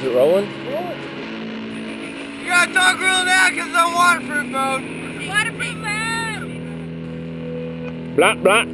Is it rolling? You gotta talk real now because I'm waterproof mode. Waterproof mode! Blah, blah.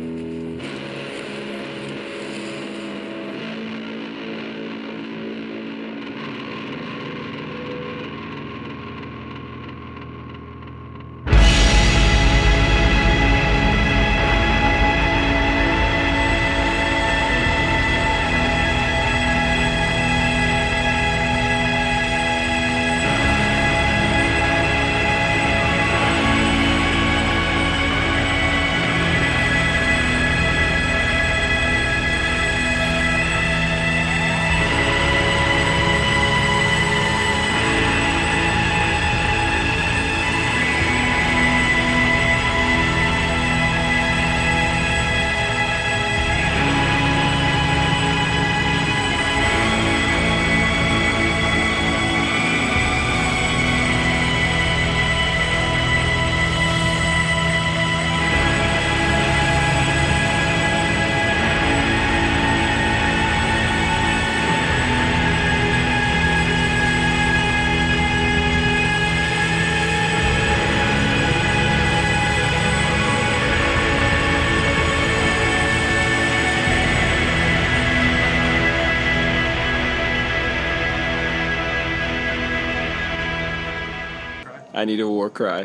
I need a war cry.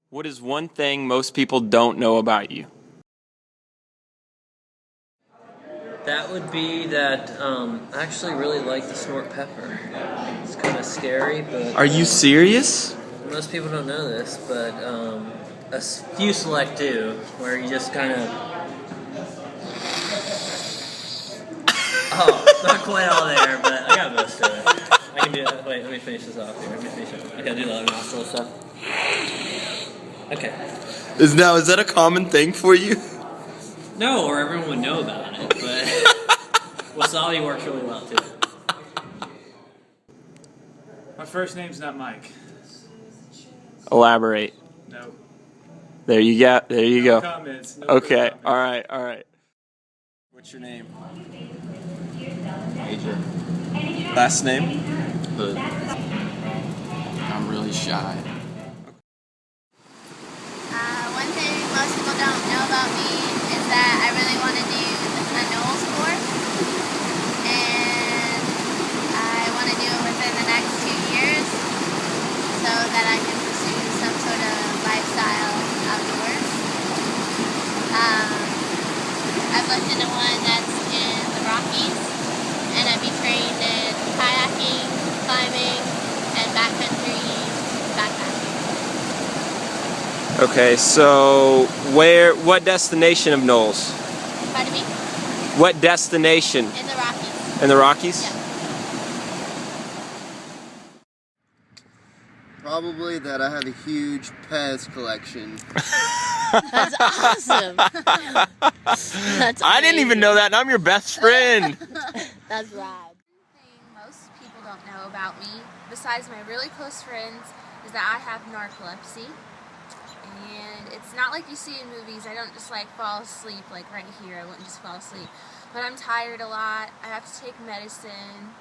What is one thing most people don't know about you? That would be that I actually really like to snort pepper. It's kind of scary, but... Are you serious? Most people don't know this, but a few select do, where you just kind of... Oh, not quite all there, but I got most of it. I can do that. Wait, let me finish this off here. Let me finish it. I gotta do the other nostril stuff. Okay. Is that a common thing for you? No, or everyone would know about it, but wasabi works really well too. My first name's not Mike. Elaborate. No. There you go. There you go. Comments. No Okay. comments. All right. All right. What's your name? Major. Last name? Hood. I'm really shy. One thing most people don't know about me is that I really want to do a NOLS course, and I want to do it within the next 2 years so that I can pursue some sort of lifestyle outdoors. I've looked into one that's in the Rockies, and I'd be trained in kayaking, climbing, and backcountry backpacking. Okay. So what destination of Knowles? Pardon me? What destination? In the Rockies. In the Rockies? Yeah. Probably that I have a huge Pez collection. That's awesome. That's I didn't even know that, and I'm your best friend. That's rad. One thing most people don't know about me, besides my really close friends, is that I have narcolepsy. And it's not like you see in movies. I don't just like fall asleep like right here. I wouldn't just fall asleep. But I'm tired a lot. I have to take medicine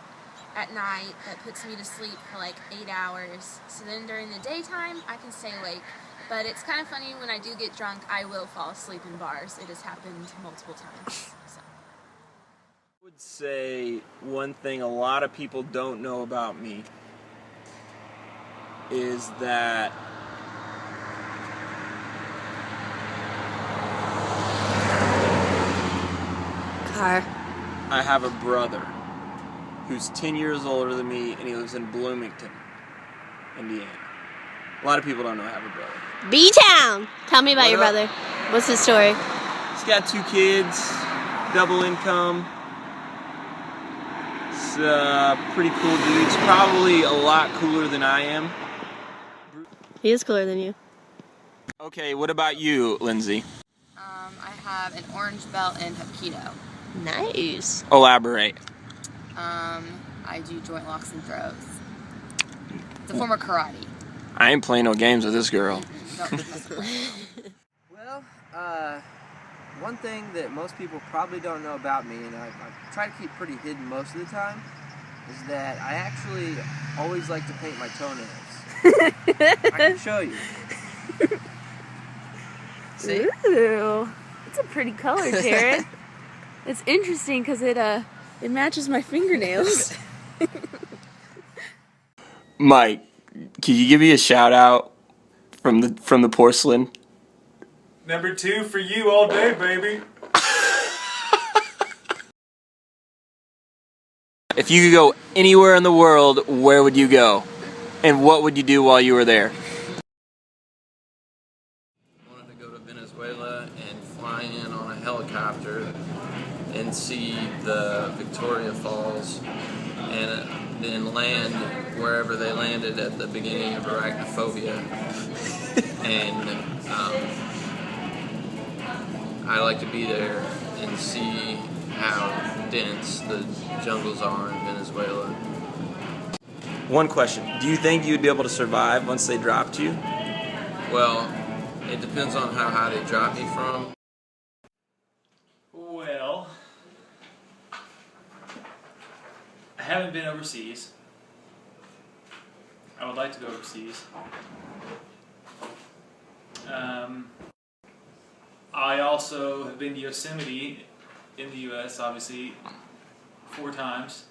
at night that puts me to sleep for like 8 hours. So then during the daytime, I can stay awake. But it's kind of funny, when I do get drunk, I will fall asleep in bars. It has happened multiple times. So. I would say one thing a lot of people don't know about me is that Car. I have a brother who's 10 years older than me, and he lives in Bloomington, Indiana. A lot of people don't know I have a brother. B-Town! Tell me about What your up? brother. What's his story? He's got 2 kids, double income. He's a pretty cool dude. He's probably a lot cooler than I am. He is cooler than you. Okay, what about you, Lindsay? I have an orange belt in Hapkido. Nice. Elaborate. I do joint locks and throws. It's a form of karate. I ain't playing no games with this girl. Well, one thing that most people probably don't know about me, and I try to keep pretty hidden most of the time, is that I actually always like to paint my toenails. I can show you. See? Ooh, it's a pretty color, Jared. It's interesting because it matches my fingernails. Mike, can you give me a shout out from the porcelain? Number 2 for you all day, baby. If you could go anywhere in the world, where would you go? And what would you do while you were there? I wanted to go to Venezuela and fly in on a helicopter and see the Victoria Falls and then land wherever they landed at the beginning of Arachnophobia. And I like to be there and see how dense the jungles are in Venezuela. One question. Do you think you'd be able to survive once they dropped you? Well, it depends on how high they drop me from. Well, I haven't been overseas. I would like to go overseas. I also have been to Yosemite in the U.S., obviously, 4 times.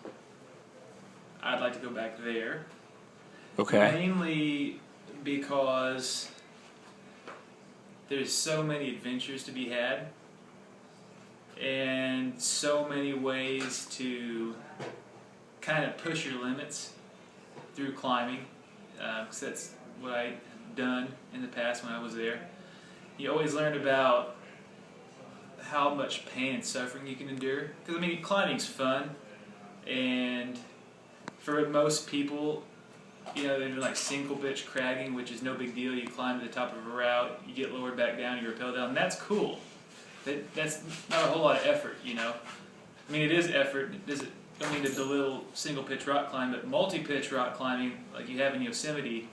I'd like to go back there. Okay. Mainly because there's so many adventures to be had and so many ways to kind of push your limits through climbing, because that's what I've done in the past when I was there. You always learn about how much pain and suffering you can endure, because I mean, climbing's fun, and for most people, you know, they're doing like single pitch cragging, which is no big deal. You climb to the top of a route, you get lowered back down, you rappel down, and that's cool. That's not a whole lot of effort, you know. I mean, it is effort. Don't mean to belittle single pitch rock climb, but multi-pitch rock climbing, like you have in Yosemite,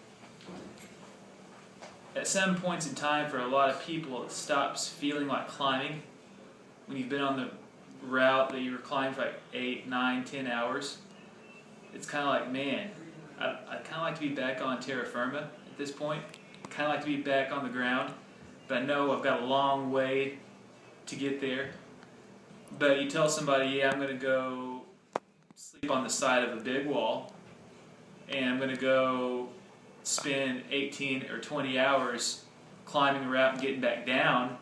at some points in time for a lot of people, it stops feeling like climbing. When you've been on the route that you were climbing for like 8, 9, 10 hours, it's kind of like, man, I'd kind of like to be back on terra firma at this point. Kind of like to be back on the ground, but I know I've got a long way to get there. But you tell somebody, yeah, I'm going to go sleep on the side of a big wall, and I'm going to go spend 18 or 20 hours climbing the route and getting back down.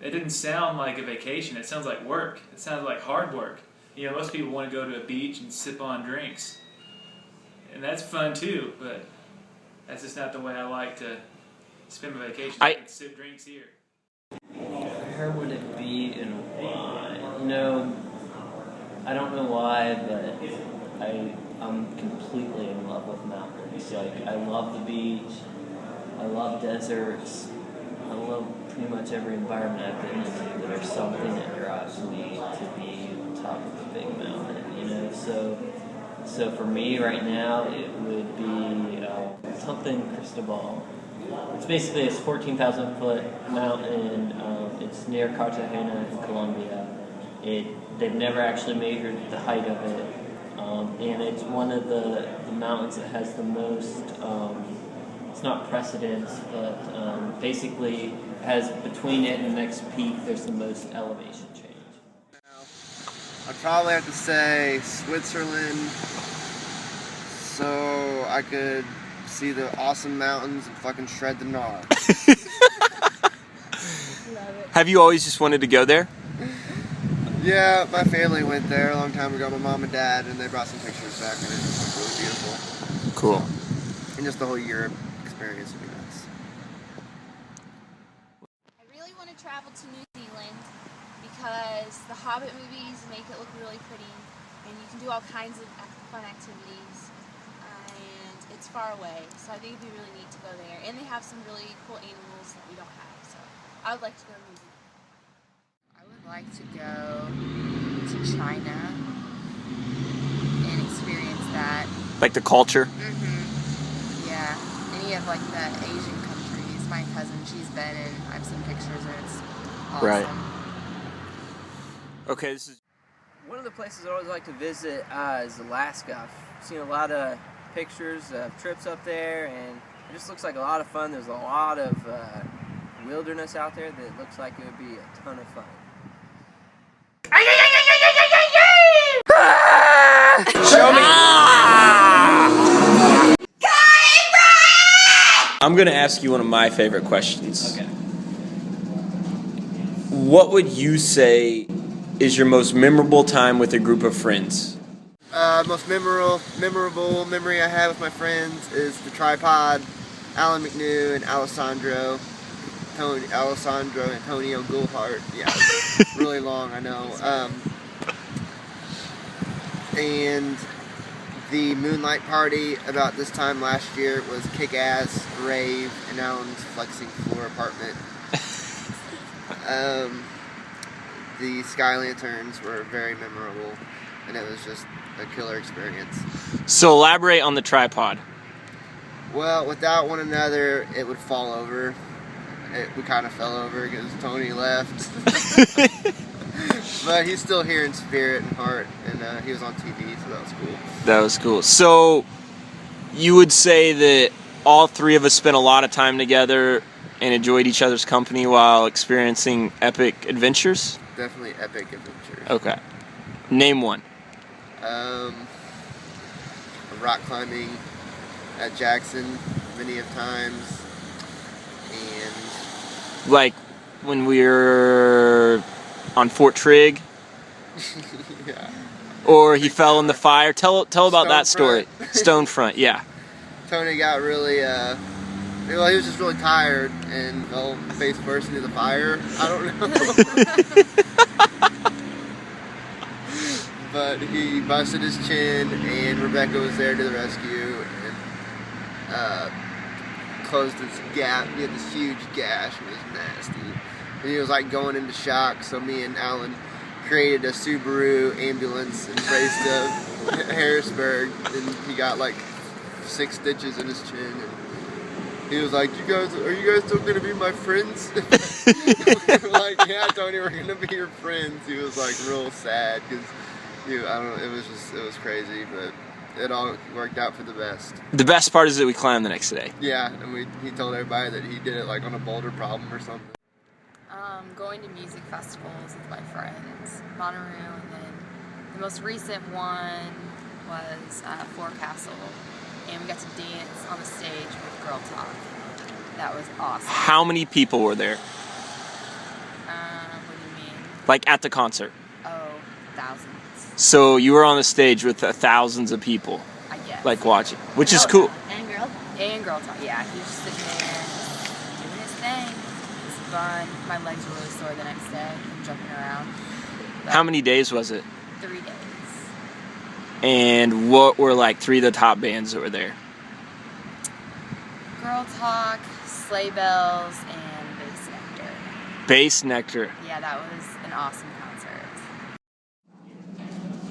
It didn't sound like a vacation. It sounds like work. It sounds like hard work. You know, most people want to go to a beach and sip on drinks. And that's fun too, but that's just not the way I like to spend my vacation. I can sip drinks here. Where would it be and why? You know, I don't know why, but I'm completely in love with mountains. Like, I love the beach, I love deserts, I love pretty much every environment I've been into. There's something that drives me to be on top of a big mountain, you know. So for me right now, it would be something Cristobal. It's basically a 14,000 foot mountain. It's near Cartagena in Colombia. They've never actually measured the height of it, and it's one of the mountains that has the most. It's not precedence, but basically has between it and the next peak, there's the most elevation change. I'd probably have to say Switzerland, so I could see the awesome mountains and fucking shred the gnar. Have you always just wanted to go there? Yeah, my family went there a long time ago, my mom and dad, and they brought some pictures back, and it was like really beautiful. Cool. And just the whole Europe experience would be nice. I really want to travel to New Zealand because the Hobbit movies make it look really pretty, and you can do all kinds of fun activities, and it's far away, so I think it'd be really neat to go there. And they have some really cool animals that we don't have, so I would like to go to New Zealand. I would like to go to China and experience that. Like the culture? Mm-hmm. like the Asian countries. My cousin, she's been and I've seen pictures and it's awesome. Right. Okay, this is One of the places I always like to visit is Alaska. I've seen a lot of pictures of trips up there, and it just looks like a lot of fun. There's a lot of wilderness out there that looks like it would be a ton of fun. Show me. I'm gonna ask you one of my favorite questions. Okay. What would you say is your most memorable time with a group of friends? Most memorable memory I have with my friends is the tripod, Alan McNew and Alessandro Antonio Goulhart. Yeah, really long, I know. And the Moonlight Party about this time last year was kick-ass rave in Alan's flexing floor apartment. The Sky Lanterns were very memorable, and it was just a killer experience. So elaborate on the tripod. Well, without one another, it would fall over. We kind of fell over because Tony left. But he's still here in spirit and heart, and he was on TV, so that was cool. That was cool. So you would say that all three of us spent a lot of time together and enjoyed each other's company while experiencing epic adventures? Definitely epic adventures. Okay. Name one. Rock climbing at Jackson many of times, and Like when we were on Fort Trigg, yeah. or he fell in the fire. Tell about that story. Stonefront, yeah. Tony got really, well, he was just really tired and fell face first into the fire. I don't know. But he busted his chin, and Rebecca was there to the rescue and closed his gap. He had this huge gash. It was nasty. And he was like going into shock, so me and Alan created a Subaru ambulance and raced to Harrisburg, and he got like 6 stitches in his chin. And he was like, are you guys still gonna be my friends? We were like, yeah, Tony, we're gonna be your friends. He was like real sad because I don't know, it was crazy, but it all worked out for the best. The best part is that we climbed the next day. Yeah, and he told everybody that he did it like on a boulder problem or something. Going to music festivals with my friends, Monterey, and then the most recent one was Forecastle, and we got to dance on the stage with Girl Talk. That was awesome. How many people were there? What do you mean? Like at the concert? Oh, thousands. So you were on the stage with thousands of people, I guess. like watching, which is cool. And Girl Talk, yeah. He was just sitting there doing his thing. It was fun. My legs were really sore the next day from jumping around. But How many days was it? 3 days. And what were like 3 of the top bands that were there? Girl Talk, Sleigh Bells, and Bass Nectar. Bass Nectar. Yeah, that was an awesome concert.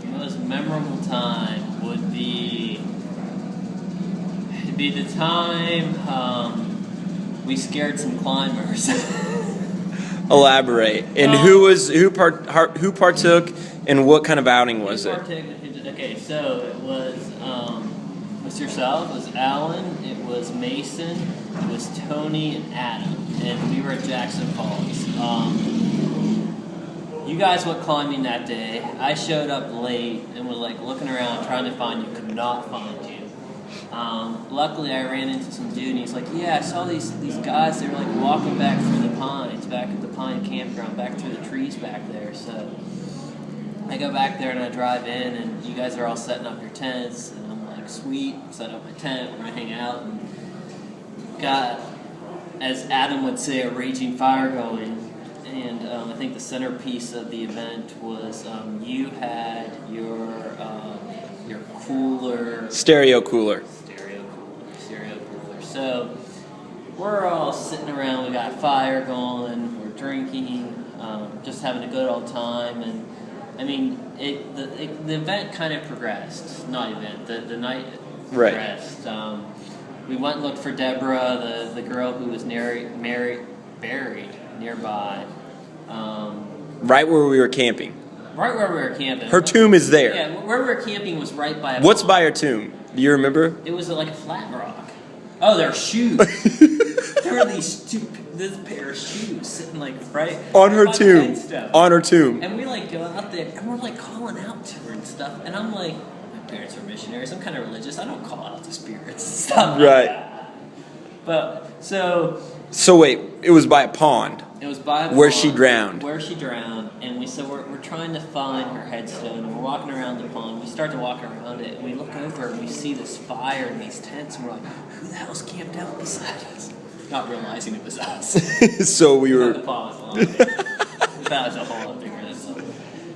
The most memorable time would be the time we scared some climbers. Elaborate. And who partook, and what kind of outing was it? Okay, so it was yourself, it was Alan, it was Mason, it was Tony and Adam, and we were at Jackson Falls. You guys went climbing that day. I showed up late and was like looking around trying to find you, could not find you. Luckily I ran into some dude and he's like, yeah, I saw these guys, they were like walking back through the pines, back at the pine campground, back through the trees back there. So I go back there and I drive in and you guys are all setting up your tents and I'm like, sweet, set up my tent, we're gonna hang out, and got, as Adam would say, a raging fire going. And I think the centerpiece of the event was you had your cooler. Stereo cooler. So we're all sitting around, we got a fire going, we're drinking, just having a good old time. And I mean, the event kind of progressed. Not event, the night progressed. we went and looked for Deborah, the girl who was buried nearby. Right where we were camping. Right where we were camping. Her tomb is there. Yeah, where we were camping was right by a What's pond. by her tomb? Do you remember? It was like a flat rock. Oh, there are shoes. There were this pair of shoes sitting like right On her by the tomb. headstone. On her tomb. And we like go out there and we're like calling out to her and stuff. And I'm like, my parents were missionaries. I'm kind of religious. I don't call out the spirits and stuff. Right. But so wait, it was by a pond. it was by a Where pond, she drowned. Where she drowned, and we're trying to find her headstone, and we're walking around the pond. We start to walk around it, and we look over, and we see this fire and these tents, and we're like, "Who the hell's camped out beside us?" Not realizing it was us. So we were. The pond. That was a whole other thing.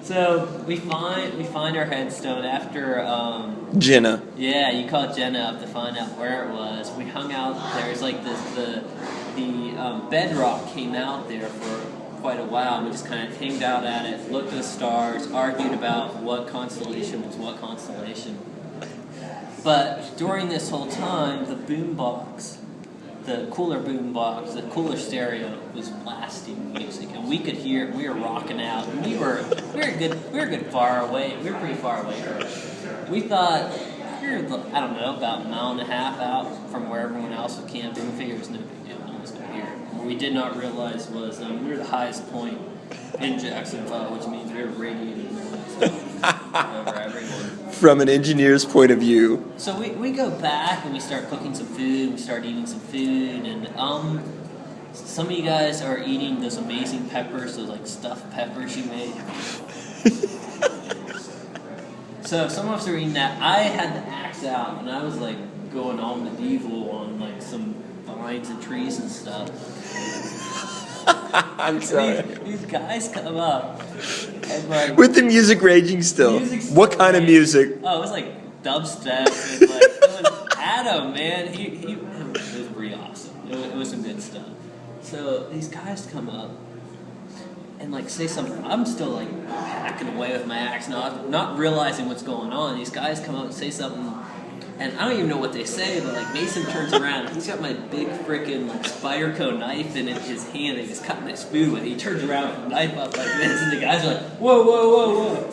So we find our headstone after. Jenna. Yeah, you called Jenna up to find out where it was. We hung out there. It's like the bedrock came out there for quite a while. And we just kind of hanged out at it, looked at the stars, argued about what constellation was what constellation. But during this whole time, the boombox, the cooler boombox, the cooler stereo was blasting music, and we could hear. We were rocking out. And we were good far away. We were pretty far away from it. We thought. We were, I don't know, about a mile and a half out from where everyone else was camping. We figured it was no big deal. No one's going to hear it. What we did not realize was we were the highest point in Jacksonville, which means we were radiating noise over everyone. From an engineer's point of view. So we go back and we start cooking some food. We start eating some food. And some of you guys are eating those amazing peppers, those like stuffed peppers you made. So some of us are eating that. I had the axe out and I was like going all medieval on like some vines and trees and stuff. I'm sorry. These guys come up and like with the music raging still. What kind of music? Oh, it was like dubstep. And like, it was Adam, man. It was pretty awesome. It was some good stuff. So these guys come up and like say something. I'm still like hacking away with my axe, not realizing what's going on. These guys come up and say something, and I don't even know what they say. But like Mason turns around, and he's got my big frickin' like Spyderco knife in his hand, and he's cutting his food with it. He turns around with the knife up like this, and the guys are like, "Whoa, whoa, whoa, whoa!"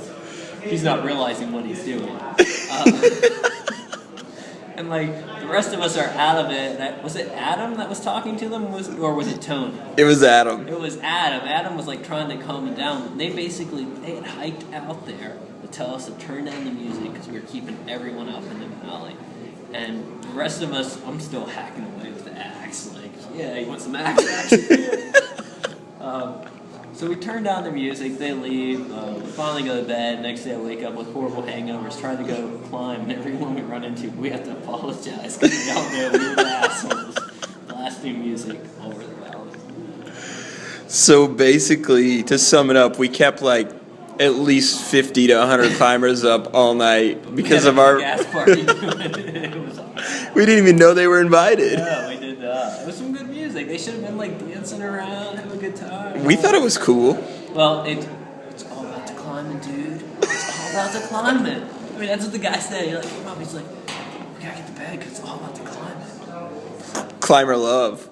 He's not realizing what he's doing. And like the rest of us are out of it. Was it Adam that was talking to them, or was it Tony? It was Adam. It was Adam. Adam was like trying to calm it down. They had hiked out there to tell us to turn down the music because we were keeping everyone up in the valley. And the rest of us, I'm still hacking away with the axe. Like, yeah, you want some axe action? So we turn down the music, they leave, we finally go to bed. Next day I wake up with horrible hangovers, trying to go climb, and everyone we run into, we have to apologize because we don't know we were the assholes blasting music over the valley. So basically, to sum it up, we kept like at least 50 to 100 climbers up all night because of our gas party. It was awesome. We didn't even know they were invited. No, we did not. It was some good music. They should have been like dancing around, having a good time. We thought it was cool. Well, it's all about the climbing, dude. It's all about the climbing. I mean, that's what the guy said. You're like, come on. He's like, we gotta get to bed because it's all about the climbing. Climber love.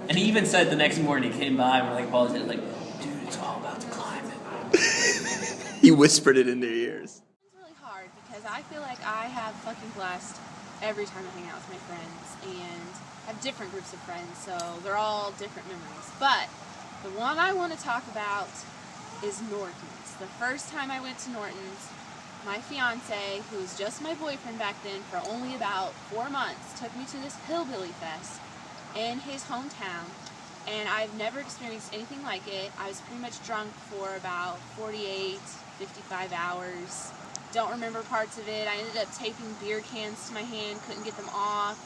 And he even said the next morning he came by and we're like, apologizing, like, dude, it's all about the climbing. He whispered it in their ears. It's really hard because I feel like I have fucking blessed every time I hang out with my friends, and I have different groups of friends, so they're all different memories. But the one I want to talk about is Norton's. The first time I went to Norton's, my fiance, who was just my boyfriend back then for only about 4 months, took me to this hillbilly fest in his hometown, and I've never experienced anything like it. I was pretty much drunk for about 48, 55 hours. Don't remember parts of it. I ended up taping beer cans to my hand, couldn't get them off.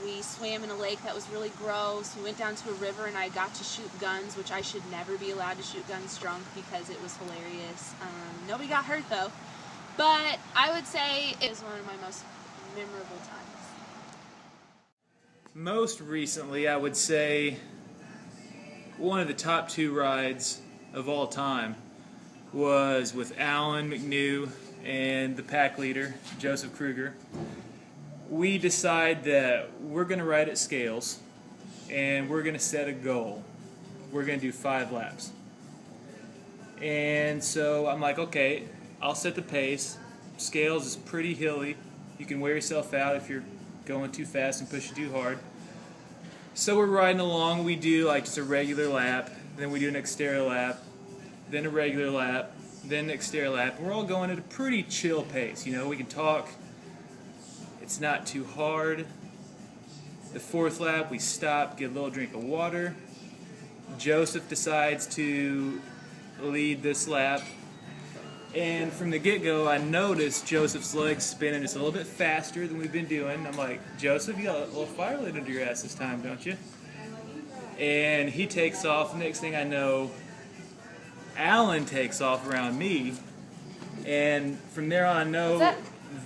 We swam in a lake that was really gross. We went down to a river and I got to shoot guns, which I should never be allowed to shoot guns drunk because it was hilarious. Nobody got hurt though. But I would say it was one of my most memorable times. Most recently, I would say one of the top 2 rides of all time was with Alan McNew and the pack leader, Joseph Kruger. we decide that we're going to ride at Scales, and we're going to set a goal. We're going to do 5 laps. And so I'm like, okay, I'll set the pace. Scales is pretty hilly. You can wear yourself out if you're going too fast and pushing too hard. So we're riding along. We do like just a regular lap, then we do an Xterra lap, then a regular lap, then an Xterra lap. We're all going at a pretty chill pace. You know, we can talk. It's not too hard. The 4th lap, we stop, get a little drink of water. Joseph decides to lead this lap. And from the get-go, I noticed Joseph's legs spinning just a little bit faster than we've been doing. I'm like, Joseph, you got a little fire lit under your ass this time, don't you? And he takes off. Next thing I know, Alan takes off around me. And from there on, I know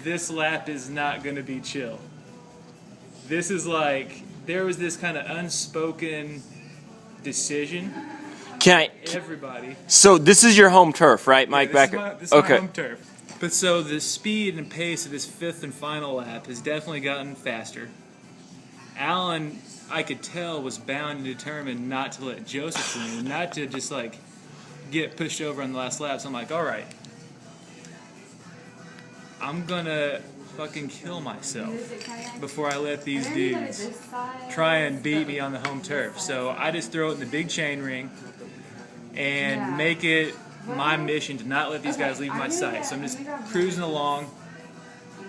this lap is not going to be chill. This is like, there was this kind of unspoken decision. Can I? Everybody. So this is your home turf, right, Mike Becker? This is my home turf. But so the speed and pace of this 5th and final lap has definitely gotten faster. Alan, I could tell, was bound and determined not to let Joseph win, not to just like get pushed over on the last lap. So I'm like, all right, I'm gonna fucking kill myself before I let these dudes try and beat me on the home turf. So I just throw it in the big chain ring and make it my mission to not let these guys leave my sight. So I'm just cruising along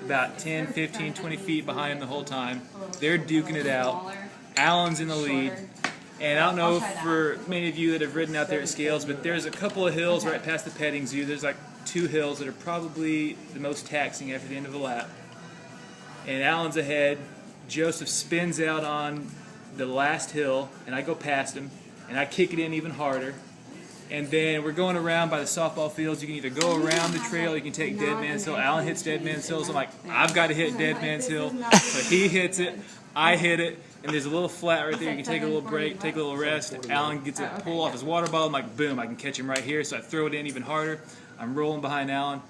about 10, 15, 20 feet behind them the whole time. They're duking it out. Alan's in the lead. And I don't know for many of you that have ridden out there at Scales, but there's a couple of hills right past the petting zoo. There's like 2 hills that are probably the most taxing after the end of the lap. And Alan's ahead. Joseph spins out on the last hill, and I go past him, and I kick it in even harder. And then we're going around by the softball fields. You can either go around the trail, or you can take Dead Man's Hill. Alan hits Dead Man's Hill, so I'm like, I've got to hit Dead Man's Hill. So he hits it, I hit it, and there's a little flat right there. You can take a little break, take a little rest. Alan gets it, pull off his water bottle. I'm like, boom, I can catch him right here. So I throw it in even harder. I'm rolling behind Alan.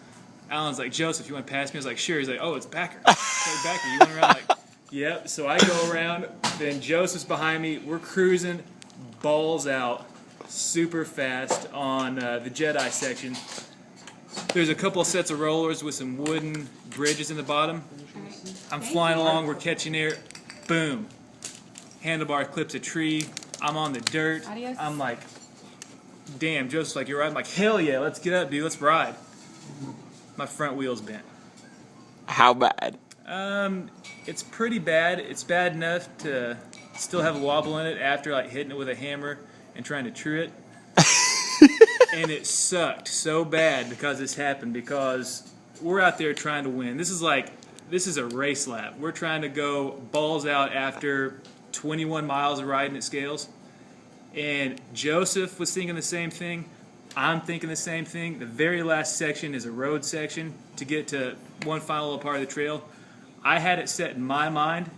Alan's like, Joseph, you want to pass me? I was like, sure. He's like, oh, it's Backer. Hey, Backer, you went around? Like, yep. So I go around. Then Joseph's behind me. We're cruising, balls out, super fast on the Jedi section. There's a couple of sets of rollers with some wooden bridges in the bottom. I'm flying along. We're catching air. Boom. Handlebar clips a tree. I'm on the dirt. I'm like, damn, Joseph's like, you're right. I'm like, hell yeah, let's get up, dude. Let's ride. My front wheel's bent. How bad? It's pretty bad. It's bad enough to still have a wobble in it after like hitting it with a hammer and trying to true it. And it sucked so bad because this happened, because we're out there trying to win. This is a race lap. We're trying to go balls out after 21 miles of riding at Scales. And Joseph was thinking the same thing. I'm thinking the same thing. The very last section is a road section to get to one final little part of the trail. I had it set in my mind.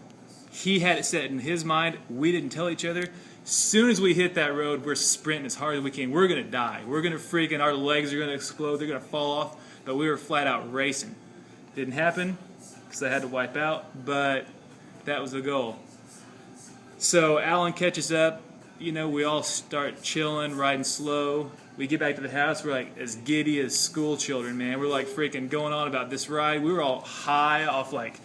He had it set in his mind. We didn't tell each other. As soon as we hit that road, we're sprinting as hard as we can. We're going to die. We're going to freaking, our legs are going to explode. They're going to fall off. But we were flat out racing. Didn't happen because I had to wipe out, but that was the goal. So Alan catches up. You know, we all start chilling, riding slow. We get back to the house, we're like as giddy as school children, man. We're like freaking going on about this ride. We were all high off like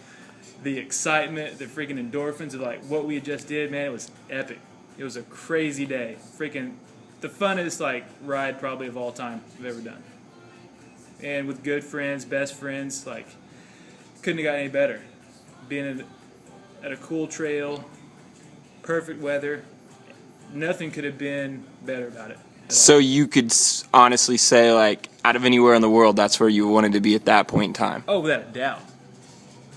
the excitement, the freaking endorphins of like what we just did, man. It was epic. It was a crazy day. Freaking the funnest like ride probably of all time I've ever done. And with good friends, best friends, like couldn't have got any better. Being at a cool trail, perfect weather, nothing could have been better about it. So you could honestly say, like, out of anywhere in the world, that's where you wanted to be at that point in time. Oh, without a doubt.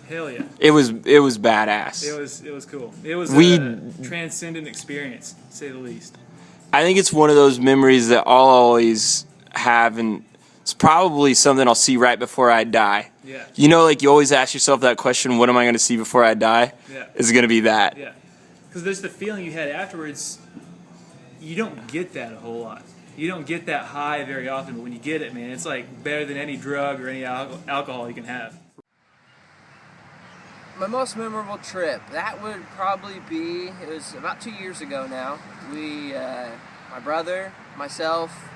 Hell yeah. It was badass. It was cool. It was a transcendent experience, to say the least. I think it's one of those memories that I'll always have, and it's probably something I'll see right before I die. Yeah. You know, like you always ask yourself that question, what am I going to see before I die? Yeah. It's going to be that. Yeah. Because there's the feeling you had afterwards. You don't get that a whole lot. You don't get that high very often, but when you get it, man, it's like better than any drug or any alcohol you can have. My most memorable trip, that would probably be, it was about 2 years ago now. We, my brother, myself,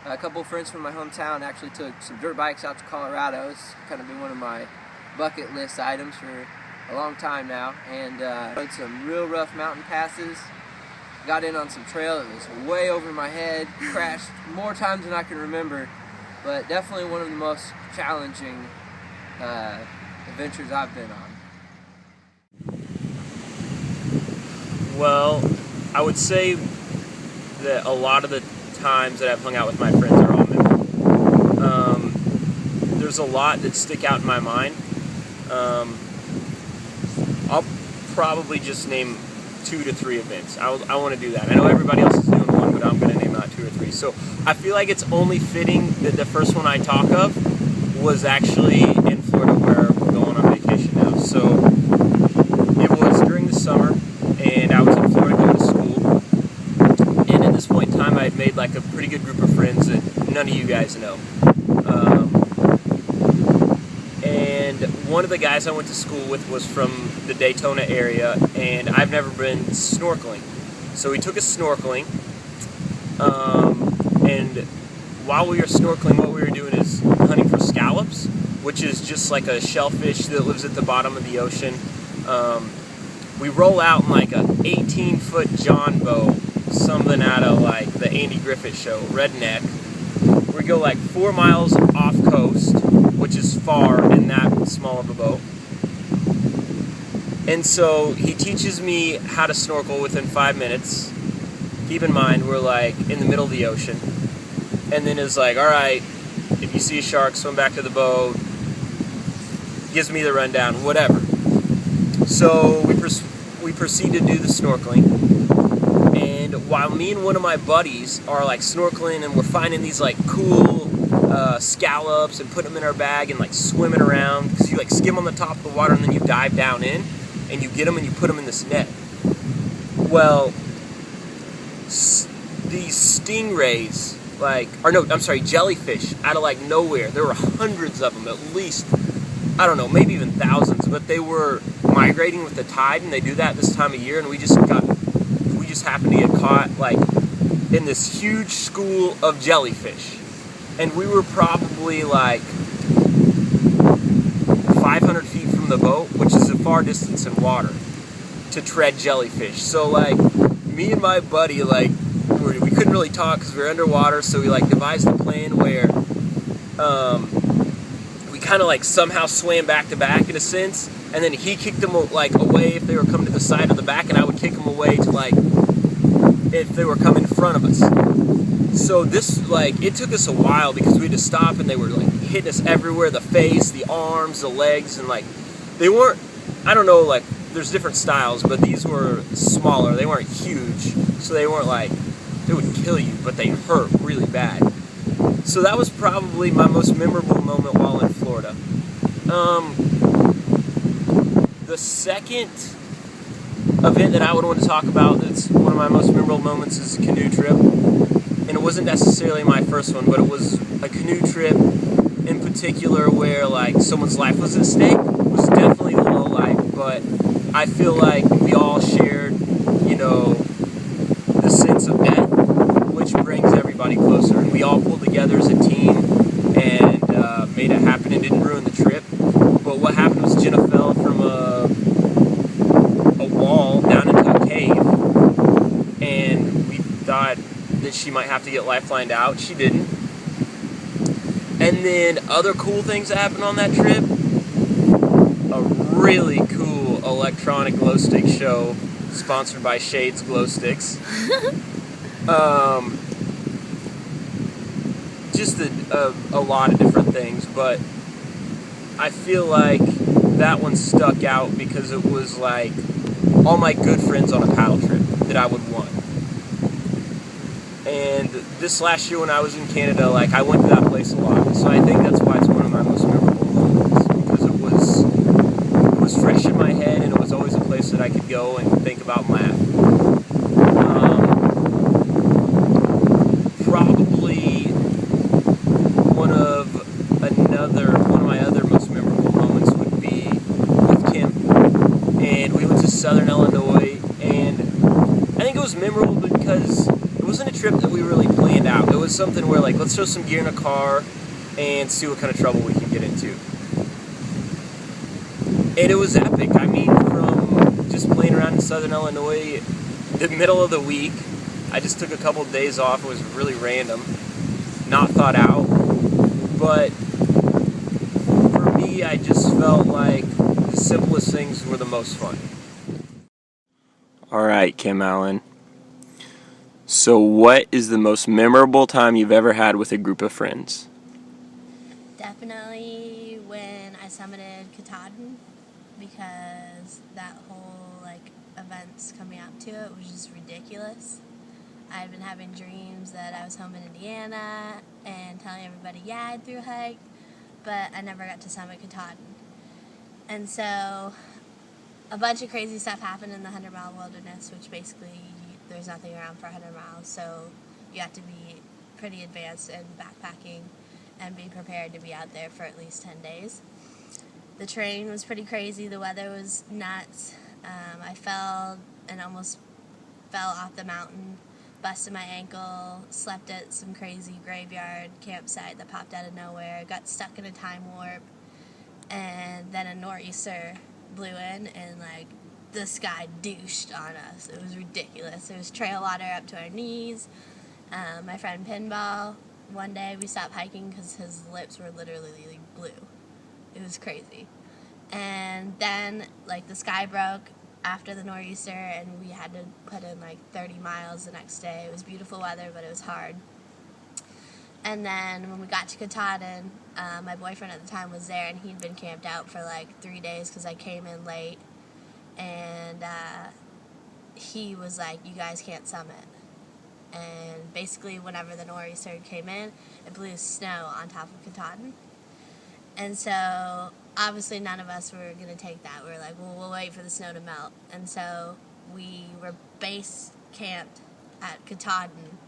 a couple of friends from my hometown actually took some dirt bikes out to Colorado. It's kind of been one of my bucket list items for a long time now. And rode some real rough mountain passes. Got in on some trail that was way over my head. Crashed more times than I can remember. But definitely one of the most challenging adventures I've been on. Well, I would say that a lot of the times that I've hung out with my friends are all memorable. There's a lot that stick out in my mind. I'll probably just name 2 to 3 events. I want to do that. I know everybody else is doing one, but I'm going to name out 2 or 3. So I feel like it's only fitting that the first one I talk of was actually in Florida, where we're going on vacation now. So it was during the summer, and I was in Florida going to school. And at this point in time, I had made like a pretty good group of friends that none of you guys know. And one of the guys I went to school with was from the Daytona area, and I've never been snorkeling. So we took us snorkeling, and while we were snorkeling, what we were doing is hunting for scallops, which is just like a shellfish that lives at the bottom of the ocean. We roll out in like a 18-foot John boat, something out of like the Andy Griffith show, Redneck. We go like 4 miles off coast, which is far in that small of a boat. And so he teaches me how to snorkel within 5 minutes. Keep in mind, we're like in the middle of the ocean. And then is like, all right, if you see a shark, swim back to the boat. Gives me the rundown, whatever. So we proceed to do the snorkeling. And while me and one of my buddies are like snorkeling and we're finding these like cool scallops and putting them in our bag and like swimming around, because you like skim on the top of the water and then you dive down in and you get them and you put them in this net. Well, these stingrays, jellyfish out of like nowhere. There were hundreds of them, at least, I don't know, maybe even thousands, but they were migrating with the tide, and they do that this time of year, and we just happened to get caught like in this huge school of jellyfish. And we were probably like 500 feet from the boat, which is a far distance in water, to tread jellyfish. So like me and my buddy, like we couldn't really talk because we were underwater, so we like devised a plan where we kind of like somehow swam back to back in a sense, and then he kicked them like away if they were coming to the side of the back, and I would kick them away to like if they were coming in front of us. So this, like, it took us a while because we had to stop, and they were like hitting us everywhere, the face, the arms, the legs, and like they weren't, I don't know, like there's different styles, but these were smaller. They weren't huge, so they weren't like, they would kill you, but they hurt really bad. So that was probably my most memorable moment while in Florida. The second event that I would want to talk about that's one of my most memorable moments is a canoe trip. And it wasn't necessarily my first one, but it was a canoe trip in particular where like someone's life was at stake. It was definitely the low life, but I feel like we all shared, you know, the sense of death, which brings everybody closer. And we all pulled together as a team and made it happen and didn't ruin the trip. But what happened was Jenna fell from a wall down into a cave, and we thought that she might have to get lifelined out. She didn't. And then other cool things that happened on that trip, a really cool electronic glow stick show sponsored by Shades Glow Sticks. Just a lot of different things, but I feel like that one stuck out because it was like all my good friends on a paddle trip that I would want. And this last year when I was in Canada, like I went to that place a lot, so I think that's why it's one of my most memorable moments, because it was fresh in my head, and it was always a place that I could go and think about and laugh. Probably one of my other most memorable moments would be with Kim. was something where, like, let's throw some gear in a car and see what kind of trouble we can get into. And it was epic. I mean, from just playing around in Southern Illinois, the middle of the week, I just took a couple of days off. It was really random, not thought out. But for me, I just felt like the simplest things were the most fun. All right, Kim Allen. So what is the most memorable time you've ever had with a group of friends? Definitely when I summited Katahdin, because that whole events coming up to it was just ridiculous. I'd been having dreams that I was home in Indiana and telling everybody, yeah, I thru hiked, but I never got to summit Katahdin. And so a bunch of crazy stuff happened in the 100-mile wilderness, which basically there's nothing around for 100 miles, so you have to be pretty advanced in backpacking and be prepared to be out there for at least 10 days. The terrain was pretty crazy, the weather was nuts. I fell and almost fell off the mountain, busted my ankle, slept at some crazy graveyard campsite that popped out of nowhere, got stuck in a time warp, and then a nor'easter blew in and the sky douched on us. It was ridiculous. There was trail water up to our knees. My friend Pinball, one day we stopped hiking because his lips were literally blue. It was crazy. And then the sky broke after the nor'easter and we had to put in 30 miles the next day. It was beautiful weather, but it was hard. And then when we got to Katahdin, my boyfriend at the time was there, and he'd been camped out for 3 days because I came in late. And he was like, you guys can't summit. And basically whenever the nor'easter came in, it blew snow on top of Katahdin. And so obviously none of us were going to take that. We were like, well, we'll wait for the snow to melt. And so we were base camped at Katahdin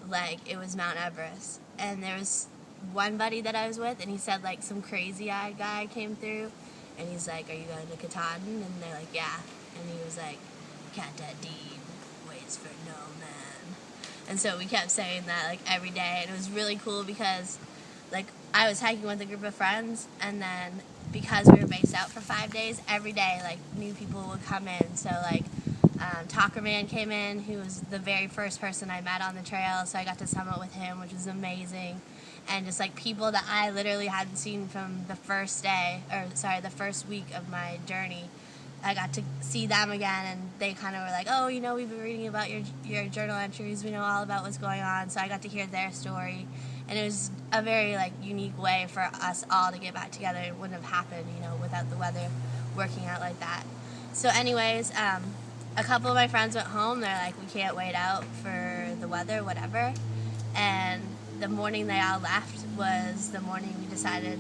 like it was Mount Everest. And there was one buddy that I was with, and he said some crazy-eyed guy came through, and he's like, are you going to Katahdin? And they're like, yeah. And he was like, Katahdin waits for no man. And so we kept saying that every day, and it was really cool because I was hiking with a group of friends, and then because we were based out for 5 days, every day new people would come in. So Talker Man came in, who was the very first person I met on the trail, so I got to summit with him, which was amazing. And just people that I literally hadn't seen from the first week of my journey. I got to see them again, and they kind of were like, oh, we've been reading about your journal entries, we know all about what's going on. So I got to hear their story, and it was a very unique way for us all to get back together. It wouldn't have happened, without the weather working out like that. So anyways, a couple of my friends went home. They're like, we can't wait out for the weather, whatever. And the morning they all left was the morning we decided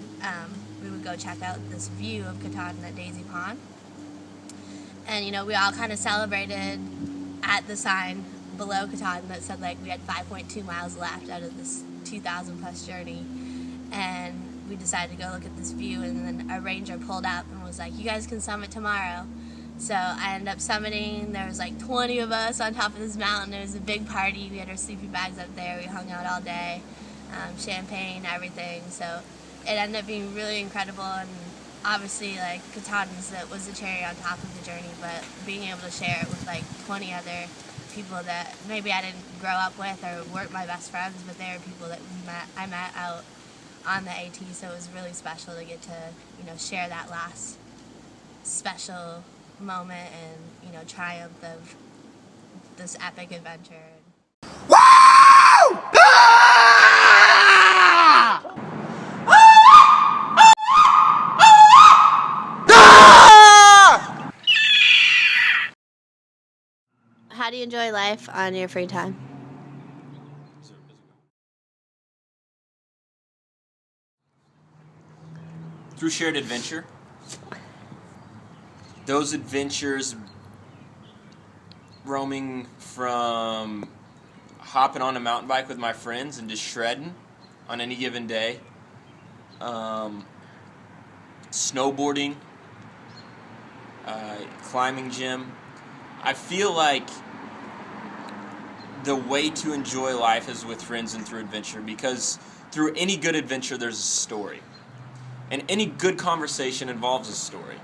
we would go check out this view of Katahdin at Daisy Pond. And, we all kind of celebrated at the sign below Katahdin that said, we had 5.2 miles left out of this 2,000-plus journey. And we decided to go look at this view, and then a ranger pulled up and was like, you guys can summit tomorrow. So I ended up summiting. There was 20 of us on top of this mountain. It was a big party. We had our sleeping bags up there. We hung out all day, champagne, everything. So it ended up being really incredible. And obviously, Katahdin was the cherry on top of the journey. But being able to share it with 20 other people that maybe I didn't grow up with or weren't my best friends, but they were people that I met out on the AT. So it was really special to get to share that last special moment and triumph of this epic adventure. Woo! How do you enjoy life on your free time? Through shared adventure. Those adventures roaming from hopping on a mountain bike with my friends and just shredding on any given day, snowboarding, climbing gym. I feel like the way to enjoy life is with friends and through adventure, because through any good adventure there's a story. And any good conversation involves a story.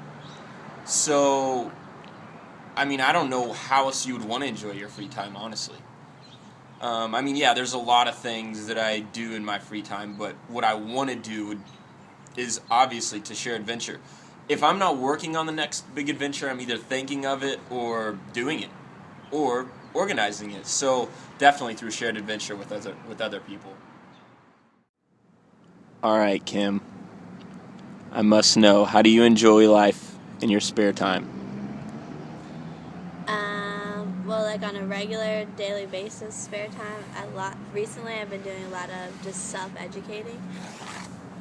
So, I mean, I don't know how else you would want to enjoy your free time, honestly. I mean, yeah, there's a lot of things that I do in my free time, but what I want to do is obviously to share adventure. If I'm not working on the next big adventure, I'm either thinking of it or doing it or organizing it. So definitely through shared adventure with other people. All right, Kim. I must know, how do you enjoy life in your spare time? Well, like on a regular daily basis, spare time, recently I've been doing a lot of just self-educating.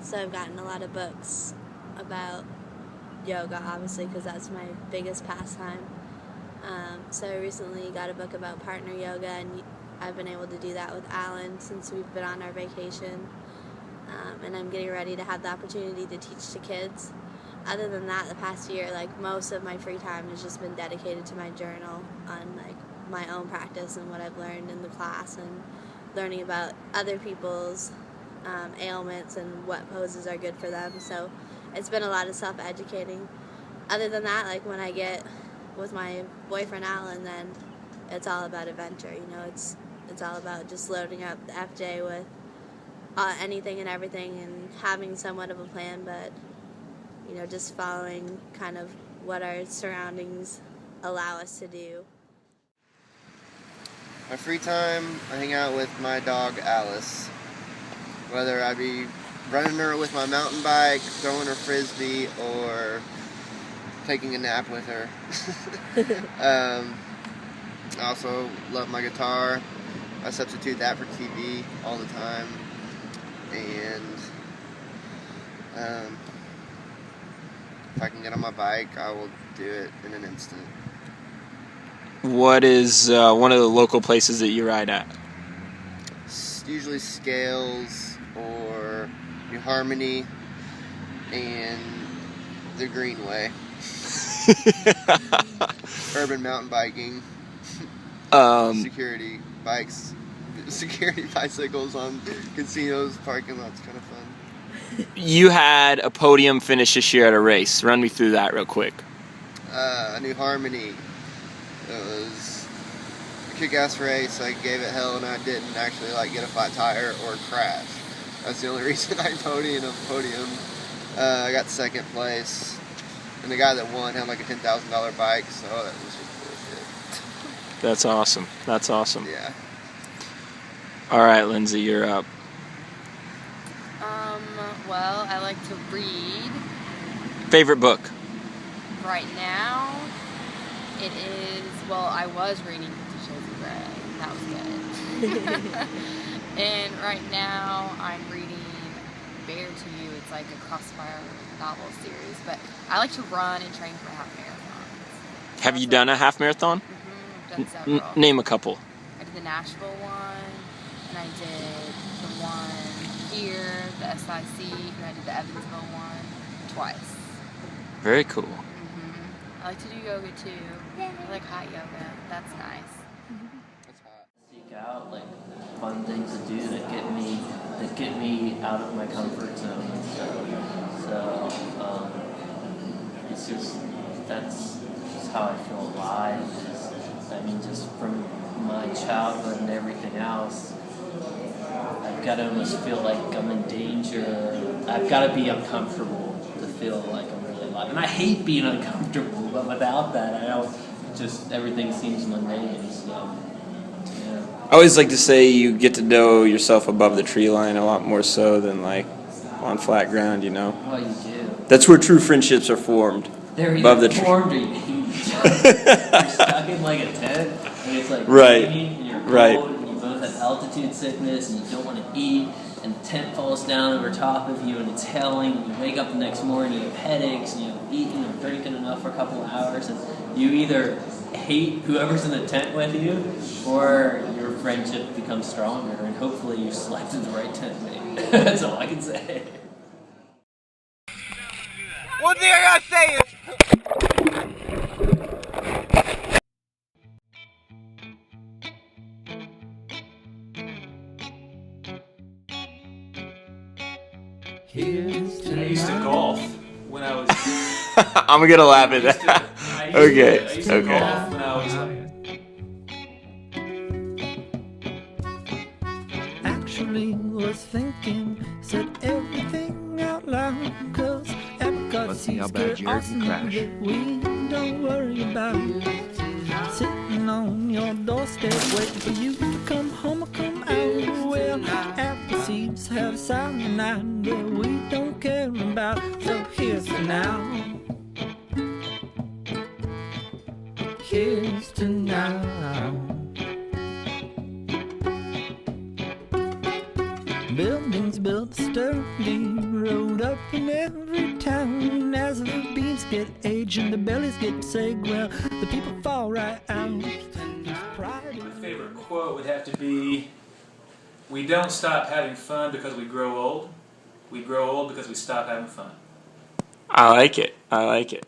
So I've gotten a lot of books about yoga, obviously, because that's my biggest pastime. So I recently got a book about partner yoga, and I've been able to do that with Alan since we've been on our vacation. And I'm getting ready to have the opportunity to teach to kids. Other than that, the past year, like, most of my free time has just been dedicated to my journal on, like, my own practice and what I've learned in the class, and learning about other people's ailments and what poses are good for them. So it's been a lot of self-educating. Other than that, like, when I get with my boyfriend Alan, then it's all about adventure. You know, it's all about just loading up the FJ with anything and everything, and having somewhat of a plan, but, you know, just following kind of what our surroundings allow us to do. My free time, I hang out with my dog Alice. Whether I be running her with my mountain bike, throwing her frisbee, or taking a nap with her. I also love my guitar. I substitute that for TV all the time. And if I can get on my bike, I will do it in an instant. What is one of the local places that you ride at? Usually Scales or New Harmony and the Greenway. Urban mountain biking. Security bikes. Security bicycles on casinos, parking lots, kind of fun. You had a podium finish this year at a race. Run me through that real quick. New Harmony. It was a kick-ass race. I gave it hell, and I didn't actually get a flat tire or crash. That's the only reason I podium. I got second place, and the guy that won had a $10,000 bike, so that was just bullshit. That's awesome. That's awesome. Yeah. All right, Lindsay, you're up. Well, I like to read. Favorite book? Right now, it is, well, I was reading 50 Shades of Grey. That was good. And right now, I'm reading Bare to You. It's like a Crossfire novel series. But I like to run and train for half marathons. Have you done a half marathon? Mm-hmm. I've done several. Name a couple. I did the Nashville one, and I did the one here, the SIC, and I did the Evansville one twice. Very cool. I like to do yoga too. I like hot yoga. That's nice. Seek out fun things to do that get me out of my comfort zone and stuff. So it's just that's just how I feel alive. Just from my childhood and everything else, I've got to almost feel like I'm in danger. I've got to be uncomfortable to feel like I'm really alive. And I hate being uncomfortable, but without that, everything seems mundane. So, yeah. I always like to say you get to know yourself above the tree line a lot more so than on flat ground, you know? Well, you do. That's where true friendships are formed. They're above either the tree. formed or you hate each other. You're stuck in a tent, and it's right. raining, and you're cold, right. and you both have altitude sickness, and you don't want to eat, and the tent falls down over top of you, and it's hailing, and you wake up the next morning, you have headaches, and you haven't eaten or drinking enough for a couple of hours, and you either hate whoever's in the tent with you, or your friendship becomes stronger, and hopefully you selected the right tent mate. That's all I can say. One thing I gotta say is, I used to golf when I was. I'm gonna laugh at that. Okay. I used to golf when I was like. Actually was thinking, said everything out loud, cause everybody's good awesome that we don't worry about. Sitting on your doorstep waiting for you to come home or come out. Well, apple seeds have cyanide that we don't care about. So here's to now. Here's to now. Buildings built sturdy, rolled up in every town. As the beans get aged and the bellies get sick, well, the people fall right out. My favorite quote would have to be, "We don't stop having fun because we grow old. We grow old because we stop having fun." I like it. I like it.